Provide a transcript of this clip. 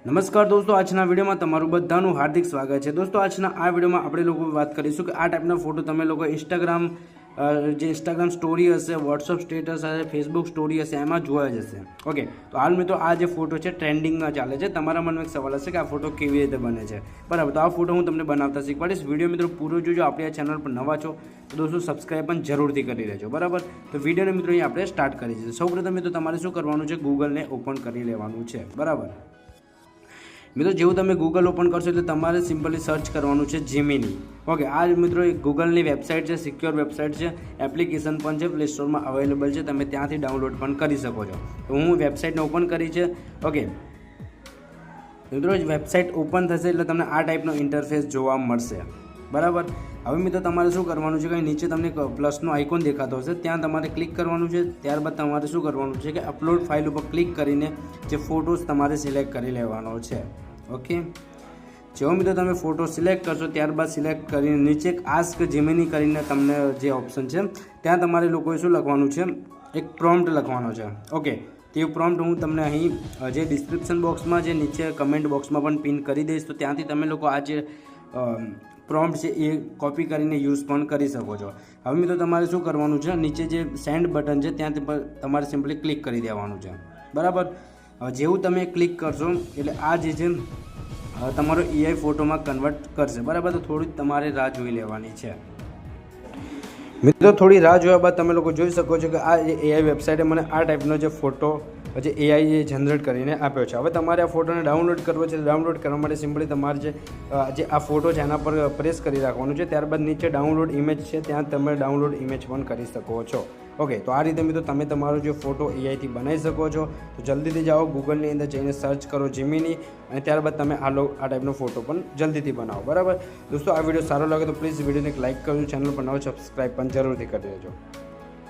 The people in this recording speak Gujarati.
નમસ્કાર દોસ્તો, આજના વિડીયોમાં તમારું બધાનું હાર્દિક સ્વાગત છે। દોસ્તો, આજના આ વિડીયોમાં આપણે લોકો વાત કરીશું કે આ ટાઈપના ફોટો તમે લોકો ઇન્સ્ટાગ્રામ સ્ટોરી હશે, વોટ્સઅપ સ્ટેટસ હશે, ફેસબુક સ્ટોરી હશે, એમાં જોવા જશે। ઓકે, તો હાલ મિત્રો આ જે ફોટો છે ટ્રેન્ડિંગમાં ચાલે છે। તમારા મનમાં એક સવાલ હશે કે આ ફોટો કેવી રીતે બને છે, બરાબર? તો આ ફોટો હું તમને બનાવતા શીખવાડીશ। વિડીયો મિત્રો પૂરો જોજો। આપણી આ ચેનલ પર નવા છો તો દોસ્તો સબસ્ક્રાઈબ પણ જરૂરથી કરી લેજો, બરાબર? તો વિડીયોને મિત્રો અહીં આપણે સ્ટાર્ટ કરી દઈશું। સૌપ્રથમ મિત્રો તમારે શું કરવાનું છે, ગૂગલને ઓપન કરી લેવાનું છે, બરાબર? મિત્રો જેવું તમે ગૂગલ ઓપન કરશો એટલે તમારે સિમ્પલી સર્ચ કરવાનું છે જીમિની। ઓકે, આ મિત્રો એક ગૂગલની વેબસાઇટ છે, સિક્યોર વેબસાઇટ છે, એપ્લિકેશન પણ છે, પ્લે સ્ટોરમાં અવેલેબલ છે, તમે ત્યાંથી ડાઉનલોડ પણ કરી શકો છો। તો હું વેબસાઇટને ઓપન કરી છે। ઓકે મિત્રો, વેબસાઇટ ઓપન થશે એટલે તમને આ ટાઈપનો ઇન્ટરફેસ જોવા મળશે, બરાબર? હવે મિત્રો તમારે શું કરવાનું છે કે નીચે તમને પ્લસનો આઇકોન દેખાતો હશે, ત્યાં તમારે ક્લિક કરવાનું છે। ત્યારબાદ તમારે શું કરવાનું છે કે અપલોડ ફાઇલ ઉપર ક્લિક કરીને જે ફોટોસ તમારે સિલેક્ટ કરી લેવાનો છે। ઓકે, જેવો મિત્રો તમે ફોટો સિલેક્ટ કરશો ત્યારબાદ સિલેક્ટ કરીને નીચે આસ્ક જીમિની કરીને તમને જે ઓપ્શન છે ત્યાં તમારે લોકોએ શું લખવાનું છે, એક પ્રોમ્પ્ટ લખવાનો છે। ઓકે, તે પ્રોમ્પ્ટ હું તમને અહીં જે ડિસ્ક્રિપ્શન બોક્સમાં જે નીચે કમેન્ટ બોક્સમાં પણ પિન કરી દઈશ, તો ત્યાંથી તમે લોકો આ જે પ્રોમ્પ્ટ છે એ કોપી કરીને યુઝ પણ કરી શકો છો। હવે મિત્રો તમારે શું કરવાનું છે, નીચે જે સેન્ડ બટન છે ત્યાં તમારે સિમ્પલી ક્લિક કરી દેવાનું છે, બરાબર? જેવું તમે ક્લિક કરશો એટલે આ જે છે તમારો એઆઈ ફોટોમાં કન્વર્ટ કરશે, બરાબર? તો થોડી તમારે રાહ જોઈ લેવાની છે મિત્રો। થોડી રાહ જોયા બાદ તમે લોકો જોઈ શકો છો કે આ એઆઈ વેબસાઇટે મને આ ટાઈપનો જે ફોટો જે એઆઈ જનરેટ કરીને આપ્યો છે। હવે તમારે આ ફોટોને ડાઉનલોડ કરવો છે। ડાઉનલોડ કરવા માટે સિમ્પલી તમારે જે આ ફોટો છે એના પર પ્રેસ કરી રાખવાનું છે। ત્યારબાદ નીચે ડાઉનલોડ ઇમેજ છે ત્યાં તમે ડાઉનલોડ ઇમેજ પણ કરી શકો છો। ઓકે, તો આ રીતે મિત્રો તમે તમારો જે ફોટો એઆઈથી બનાવી શકો છો। તો જલ્દીથી જાઓ, ગૂગલની અંદર જઈને સર્ચ કરો જીમિની, અને ત્યારબાદ તમે આ ટાઈપનો ફોટો પણ જલ્દીથી બનાવો, બરાબર? દોસ્તો, આ વિડીયો સારો લાગે તો પ્લીઝ વિડીયોને એક લાઇક કરજો, ચેનલ પર નવો સબસ્ક્રાઈબ પણ જરૂરથી કરી દેજો।